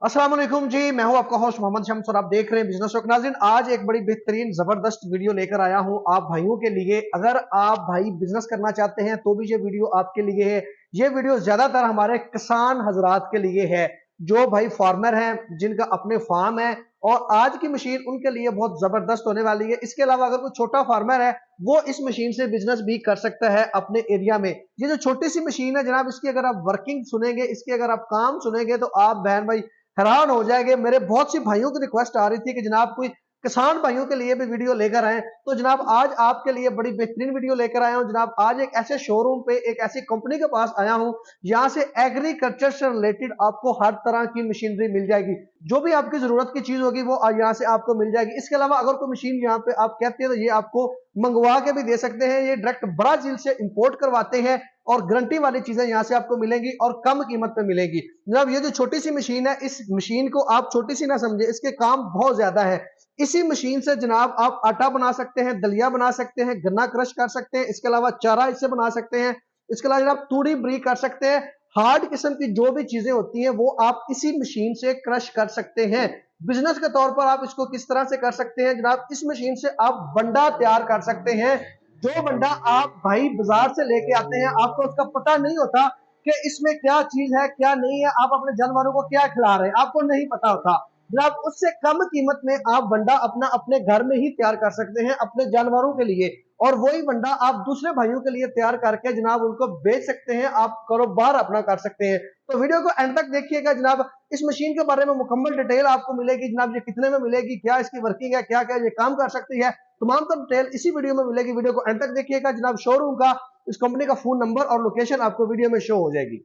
अस्सलाम वालेकुम जी। मैं हूं आपका होस्ट मोहम्मद शम्स और आप देख रहे हैं बिजनेस टॉक। नाज़रीन, आज एक बड़ी बेहतरीन जबरदस्त वीडियो लेकर आया हूं आप भाइयों के लिए। अगर आप भाई बिजनेस करना चाहते हैं तो भी ये वीडियो आपके लिए है। ये वीडियो ज्यादातर हमारे किसान हजरात के लिए है जो भाई फार्मर हैं, जिनका अपने फार्म है, और आज की मशीन उनके लिए बहुत जबरदस्त होने वाली है। इसके अलावा अगर कोई छोटा फार्मर है वो इस मशीन से बिजनेस भी कर सकता है अपने एरिया में। ये जो छोटी सी मशीन है जनाब, इसकी अगर आप वर्किंग सुनेंगे, इसके अगर आप काम सुनेंगे तो आप बहन भाई हैरान हो जाएंगे। मेरे बहुत सी भाइयों की रिक्वेस्ट आ रही थी कि जनाब कोई किसान भाइयों के लिए भी वीडियो लेकर आए, तो जनाब आज आपके लिए बड़ी बेहतरीन वीडियो लेकर आया हूं। जनाब आज एक ऐसे शोरूम पे, एक ऐसी कंपनी के पास आया हूं, यहां से एग्रीकल्चर से रिलेटेड आपको हर तरह की मशीनरी मिल जाएगी। जो भी आपकी जरूरत की चीज होगी वो यहां से आपको मिल जाएगी। इसके अलावा अगर कोई मशीन यहाँ पे आप कहते हैं तो ये आपको मंगवा के भी दे सकते हैं। ये डायरेक्ट ब्राजील से इंपोर्ट करवाते हैं और गारंटी वाली चीजें यहां से आपको मिलेंगी और कम कीमत पे मिलेगी। जनाब ये जो छोटी सी मशीन है, इस मशीन को आप छोटी सी ना समझे, इसके काम बहुत ज्यादा है। इसी मशीन से जनाब आप आटा बना सकते हैं, दलिया बना सकते हैं, गन्ना क्रश कर सकते हैं, इसके अलावा चारा इससे बना सकते हैं, इसके अलावा जनाब तूड़ी बरी कर सकते हैं। हार्ड किस्म की जो भी चीजें होती हैं वो आप इसी मशीन से क्रश कर सकते हैं। बिजनेस के तौर पर आप इसको किस तरह से कर सकते हैं जनाब, इस मशीन से आप बंडा तैयार कर सकते हैं। जो बंडा आप भाई बाजार से लेके आते हैं, आपको उसका पता नहीं होता कि इसमें क्या चीज है क्या नहीं है, आप अपने जानवरों को क्या खिला रहे हैं आपको नहीं पता होता। जनाब उससे कम कीमत में आप बंडा अपने घर में ही तैयार कर सकते हैं अपने जानवरों के लिए, और वही बंडा आप दूसरे भाइयों के लिए तैयार करके जनाब उनको बेच सकते हैं, आप कारोबार अपना कर सकते हैं। तो वीडियो को एंड तक देखिएगा जनाब। इस मशीन के बारे में मुकम्मल डिटेल आपको मिलेगी जनाब, ये कितने में मिलेगी, क्या इसकी वर्किंग है, क्या क्या ये काम कर सकती है, तमाम तर डिटेल इसी वीडियो में मिलेगी। वीडियो को एंड तक देखिएगा जनाब। शोरूम का, इस कंपनी का फोन नंबर और लोकेशन आपको वीडियो में शो हो जाएगी।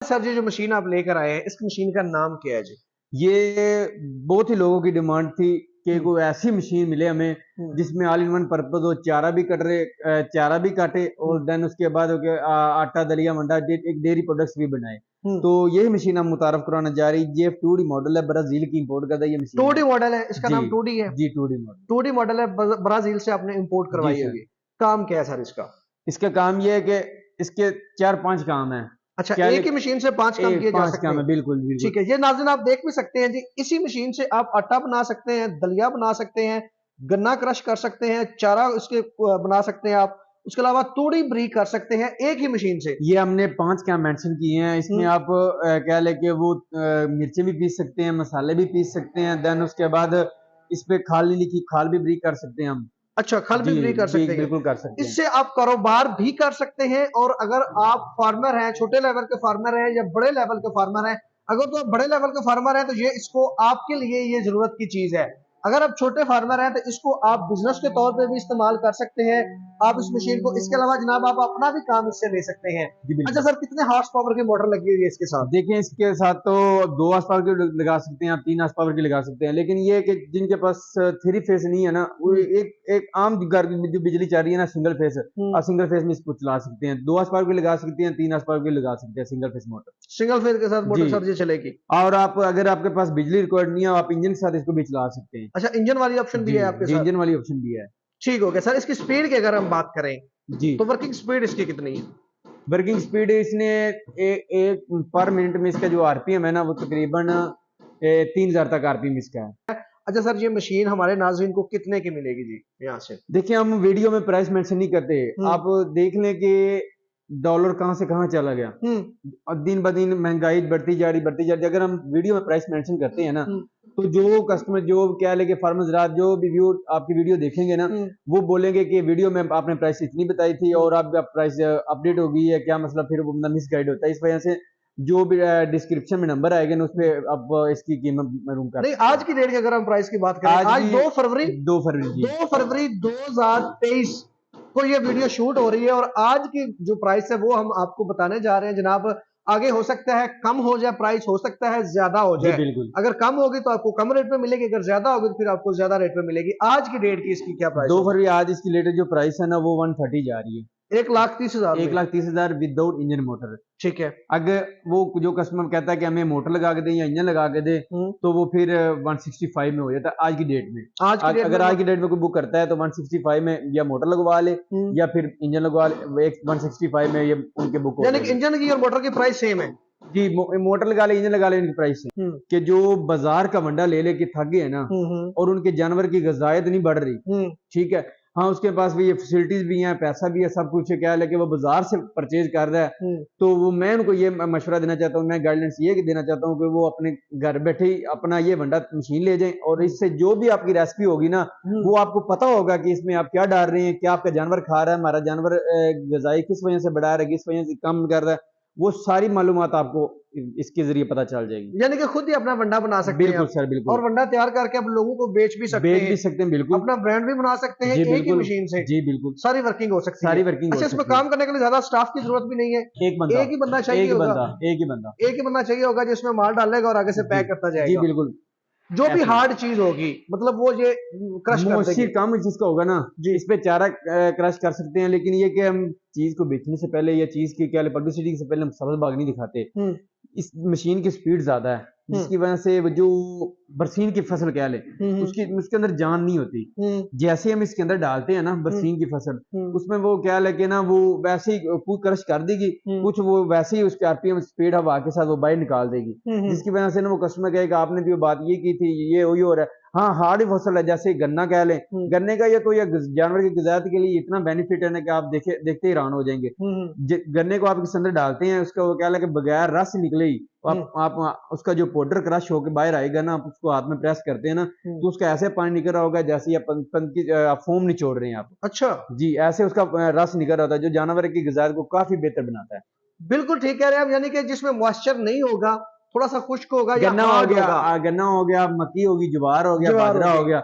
सर जी जो मशीन आप लेकर आए हैं, इस मशीन का नाम क्या है जी? ये बहुत ही लोगों की डिमांड थी कि कोई ऐसी मशीन मिले हमें जिसमें ऑल इन वन पर्पज हो, चारा भी कट रहे, चारा भी काटे और देन उसके बाद आटा दलिया मंडा एक डेयरी प्रोडक्ट्स भी बनाए। तो यही मशीन हम मुतारफ कराना जा रही। ये 2D मॉडल है, ब्राजील की इंपोर्ट करता है ये मशीन। 2D मॉडल है, इसका नाम 2D है जी 2D मॉडल। 2D मॉडल है, ब्राजील से आपने इंपोर्ट करवाई है। काम क्या है सर इसका? इसका काम ये है कि इसके 4-5 काम है। अच्छा, एक ही मशीन से 5 काम किए जा सकते हैं? बिल्कुल बिल्कुल ठीक है। ये नाज़रीन आप देख भी सकते हैं जी, इसी मशीन से आप आटा बना सकते हैं, दलिया बना सकते हैं, गन्ना क्रश कर सकते हैं, चारा उसके बना सकते हैं आप, उसके अलावा तूड़ी बरी कर सकते हैं एक ही मशीन से। ये हमने 5 काम मेंशन किए हैं। इसमें आप क्या लेके वो मिर्चें भी पीस सकते हैं, मसाले भी पीस सकते हैं, देन उसके बाद इस पे खाल नहीं लिखी, खाल भी बरी कर सकते हैं हम। अच्छा, खल भी बरी कर सकते हैं? बिल्कुल कर सकते हैं। इससे आप कारोबार भी कर सकते हैं। और अगर आप फार्मर हैं, छोटे लेवल के फार्मर हैं या बड़े लेवल के फार्मर हैं, अगर तो आप बड़े लेवल के फार्मर हैं तो ये इसको आपके लिए ये जरूरत की चीज है। अगर आप छोटे फार्मर हैं तो इसको आप बिजनेस के तौर पे भी इस्तेमाल कर सकते हैं आप इस मशीन को। इसके अलावा जनाब आप अपना भी काम इससे ले सकते हैं। अच्छा सर, कितने हॉर्स पावर की मोटर लगी हुई है इसके साथ? देखिए इसके साथ तो 2 हॉर्स पावर की लगा सकते हैं आप, 3 हॉर्स पावर की लगा सकते हैं, लेकिन ये कि जिनके पास 3 फेस नहीं है ना, वो एक आम घर में जो बिजली चाह रही है ना सिंगल फेस, आप सिंगल फेस में इसको चला सकते हैं। 2 हॉर्स पावर की लगा सकते हैं, 3 हॉर्स पावर की लगा सकते हैं single phase motor. Single phase के साथ मोटर सर जी चलेगी। और आप अगर आपके पास बिजली रिक्वायर्ड नहीं है, आप इंजन के साथ इसको भी चला सकते हैं। अच्छा, इंजन वाली ऑप्शन भी है आपके साथ? इंजन वाली ऑप्शन भी है। ठीक हो गया सर। इसकी स्पीड की अगर हम बात करें जी तो वर्किंग स्पीड इसकी कितनी है? वर्किंग स्पीड इसने एक पर मिनट में इसका जो आरपीएम है ना वो तकरीबन 3000 तक आरपीएम इसका है। अच्छा सर, ये मशीन हमारे नाज़रीन को कितने की मिलेगी जी यहाँ से? देखिए हम वीडियो में प्राइस मेंशन नहीं करते, आप देख लें कि डॉलर कहां से कहां चला गया और दिन ब दिन महंगाई बढ़ती जा रही। अगर हम वीडियो में प्राइस मेंशन करते हैं ना तो जो कस्टमर जो क्या लेके फार्मर्स जो भी व्यू आपकी वीडियो देखेंगे ना वो बोलेंगे कि वीडियो में आपने प्राइस इतनी बताई थी और आप प्राइस अपडेट हो गई है, क्या मतलब, फिर वो मिसगाइड होता है। इस वजह से जो भी डिस्क्रिप्शन में नंबर आएगा ना उसपे अब इसकी कीमत मालूम कर। नहीं, आज की डेट की अगर हम प्राइस की बात करें, आज 2 फरवरी 2 फरवरी 2023 को ये वीडियो शूट हो रही है, और आज की जो प्राइस है वो हम आपको बताने जा रहे हैं जनाब। आगे हो सकता है कम हो जाए प्राइस, हो सकता है ज्यादा हो जाए। बिल्कुल, अगर कम होगी तो आपको कम रेट में मिलेगी, अगर ज्यादा होगी तो फिर आपको ज्यादा रेट में मिलेगी। आज की डेट की इसकी क्या प्राइस? 2 फरवरी आज इसकी लेटेस्ट जो प्राइस है ना वो 130 जा रही है। 1,30,000 1,30,000 विदाउट इंजन मोटर। ठीक है। अगर वो जो कस्टमर कहता है कि हमें मोटर लगा के दें या इंजन लगा के दे तो वो फिर 165 में हो जाता है आज की डेट में। अगर आज की डेट में कोई बुक करता है तो 165 में या मोटर लगवा ले या फिर इंजन लगवा ले, 165 में ये उनके बुक हो। यानी कि इंजन की और मोटर की प्राइस सेम है? जी मोटर लगा ले, इंजन लगा ले, इनकी प्राइस है कि जो बाजार का वंडा ले लेके थक गए ना और उनके जानवर की ग़िज़ायत नहीं बढ़ रही, ठीक है, हाँ उसके पास भी ये फैसिलिटीज भी हैं, पैसा भी है, सब कुछ है, क्या है कि वो बाजार से परचेज कर रहा है, तो वो मैं उनको ये मशवरा देना चाहता हूँ, मैं गाइडेंस ये देना चाहता हूँ कि वो अपने घर बैठे ही अपना ये वंडा मशीन ले जाएं और इससे जो भी आपकी रेसिपी होगी ना वो आपको पता होगा कि इसमें आप क्या डाल रहे हैं, क्या आपका जानवर खा रहा है, हमारा जानवर ग़िज़ाई किस वजह से बढ़ा रहा है, किस वजह से कम कर रहा है, वो सारी मालूमात आपको इसके जरिए पता चल जाएगी। यानी कि खुद ही अपना वंडा बना सकते हैं। बिल्कुल सर, बिल्कुल। और वंडा तैयार करके आप लोगों को बेच भी सकते हैं, बिल्कुल। अपना ब्रांड भी बना सकते हैं एक ही मशीन से। जी बिल्कुल, सारी वर्किंग हो सकती है। सारी वर्किंग। अच्छा, इसमें काम करने के लिए ज्यादा स्टाफ की जरूरत भी नहीं है, एक ही बंदा चाहिए होगा, एक ही बंदा चाहिए होगा जिसमें माल डालेगा और आगे से पैक करता जाएगा। जी बिल्कुल। जो भी हार्ड चीज होगी, मतलब वो ये क्रश कर देंगे। काम जिसका होगा ना जी, इस पे चारा क्रश कर सकते हैं, लेकिन ये कि हम चीज को बेचने से पहले या चीज की क्या पब्लिसिटी से पहले हम सबज बाग नहीं दिखाते। इस मशीन की स्पीड ज्यादा है जिसकी वजह से वो जो बरसीन की फसल कह ले उसके अंदर जान नहीं होती। जैसे हम इसके अंदर डालते हैं ना बरसीन की फसल, उसमें वो क्या लगे ना वो वैसे ही कुछ क्रश कर देगी, कुछ वो वैसे ही उसके आरपीएम स्पीड हवा के साथ वो बाहर निकाल देगी, जिसकी वजह से ना वो कस्टमर कहेगा आपने भी बात ये की थी, ये वही हो रहा है। हाँ हार्ड फसल है, जैसे गन्ना कह लें, गन्ने का ये तो ये जानवर की ग़िज़ायत के लिए इतना बेनिफिट है ना कि आप देखते ही हैरान हो जाएंगे। गन्ने को आप इसके अंदर डालते हैं, उसका वो क्या लगे बगैर रस निकले ही आप उसका जो पाउडर क्रश होकर बाहर आएगा ना, आप उसको हाथ में प्रेस करते हैं ना तो उसका ऐसे पानी निकल रहा होगा जैसे आप फोम निचोड़ रहे हैं आप। अच्छा जी, ऐसे उसका रस निकल रहा होता है जो जानवर की ग़िज़ायत को काफी बेहतर बनाता है। बिल्कुल ठीक कह रहे हैं आप, यानी कि जिसमें मॉइस्चर नहीं होगा, थोड़ा सा खुश्क होगा, गन्ना हो गया, मक्की होगी, ज्वार हो गया, बाजरा हो गया,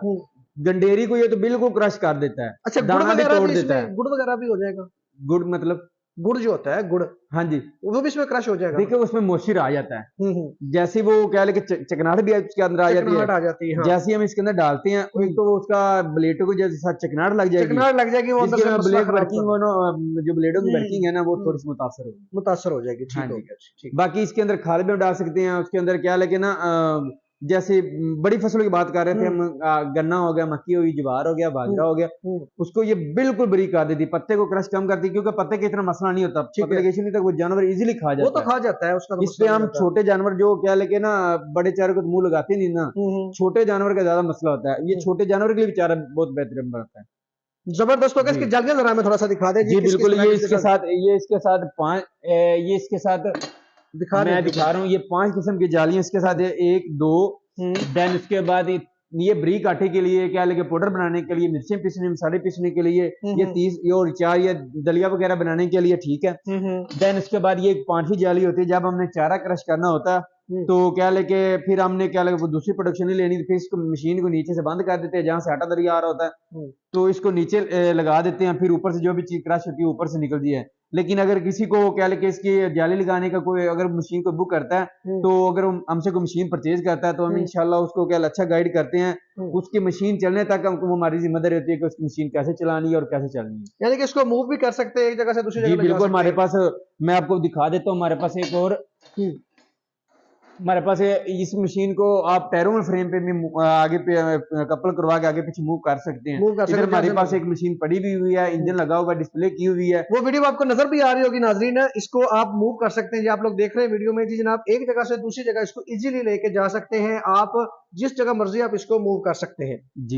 गंडेरी को ये तो बिल्कुल क्रश कर देता है। अच्छा, दाना भी तोड़ देता है। गुड़ वगैरह भी हो जाएगा। गुड़ मतलब गुड़ जो होता है, गुड़, हाँ जी, वो भी इसमें क्रश हो जाएगा। देखिए उसमें मोइस्चर आ जाता है, जैसे वो क्या लेके चिकनाहट भी उसके अंदर आ जाती है, हाँ। जैसे हम इसके अंदर डालते हैं तो उसका ब्लेडों को जैसे चिकनाहट लग जाएगी, वो अंदर से ब्लेड वर्किंग जो ब्लेडों की वर्किंग है ना वो थोड़ी सी मुतासर हो जाएगी। ठीक। बाकी इसके अंदर खाद भी डाल सकते हैं, उसके अंदर क्या लगे ना जैसे बड़ी फसलों की बात कर रहे थे हम, गन्ना हो गया, मक्की हो गई, ज्वार हो गया, बाजरा हो गया, उसको ये बिल्कुल बारीक कर देती, पत्ते को क्रश कम करती, क्योंकि पत्ते का इतना मसला नहीं होता, पत्ते तक वो जानवर इजीली खा जाता है। वो तो खा जाता है उसका। इस पे हम छोटे जानवर जो क्या लेके ना बड़े चारे को मुंह लगाते नहीं ना, छोटे जानवर का ज्यादा मसला होता है, ये छोटे जानवर के लिए चारा बहुत बेहतरीन बनता है। जबरदस्त होगा। इसकी जालियां जरा हमें थोड़ा सा दिखा दें। जी बिल्कुल, ये इसके साथ मैं दिखा रहा हूँ, ये 5 किस्म की जालियां इसके साथ है, 1 2 देन उसके बाद ये ब्रीक आटे के लिए क्या लगे, पाउडर बनाने के लिए, मिर्चें पीसने, मसाले पीसने के लिए, ये 30 और 4 ये दलिया वगैरह बनाने के लिए, ठीक है। देन उसके बाद ये 5वीं जाली होती है, जब हमने चारा क्रश करना होता है तो क्या लेके फिर हमने क्या लगे वो दूसरी प्रोडक्शन नहीं लेनी, फिर इसको मशीन को नीचे से बंद कर देते हैं, जहां से आटा दरिया आ रहा होता है तो इसको नीचे लगा देते हैं, फिर ऊपर से जो भी चीज क्रश होती है ऊपर से निकलती है। लेकिन अगर किसी को क्या लेके इसकी जाली लगाने का कोई अगर मशीन को बुक करता है तो अगर हमसे कोई मशीन परचेज करता है तो हम इंशाल्लाह उसको क्या अच्छा गाइड करते हैं, उसकी मशीन चलने तक हमको हमारी जिम्मेदारी होती है कि उसकी मशीन कैसे चलानी है और कैसे चलनी है। यानी कि इसको मूव भी कर सकते हैं एक जगह से दूसरी जगह। बिल्कुल, हमारे पास मैं आपको दिखा देता हूँ, हमारे पास एक और हमारे पास इस मशीन को आप पैरों में फ्रेम पे भी आगे पे कपल करवा के आगे पीछे मूव कर सकते हैं। इधर हमारे पास एक मशीन पड़ी भी हुई है, इंजन लगा हुआ, डिस्प्ले की हुई है, वो वीडियो आपको नजर भी आ रही होगी नाजरीन, इसको आप मूव कर सकते हैं। ये आप लोग देख रहे हैं वीडियो में जी जनाब, एक जगह से दूसरी जगह इसको इजीली लेके जा सकते हैं, आप जिस जगह मर्जी आप इसको मूव कर सकते हैं जी।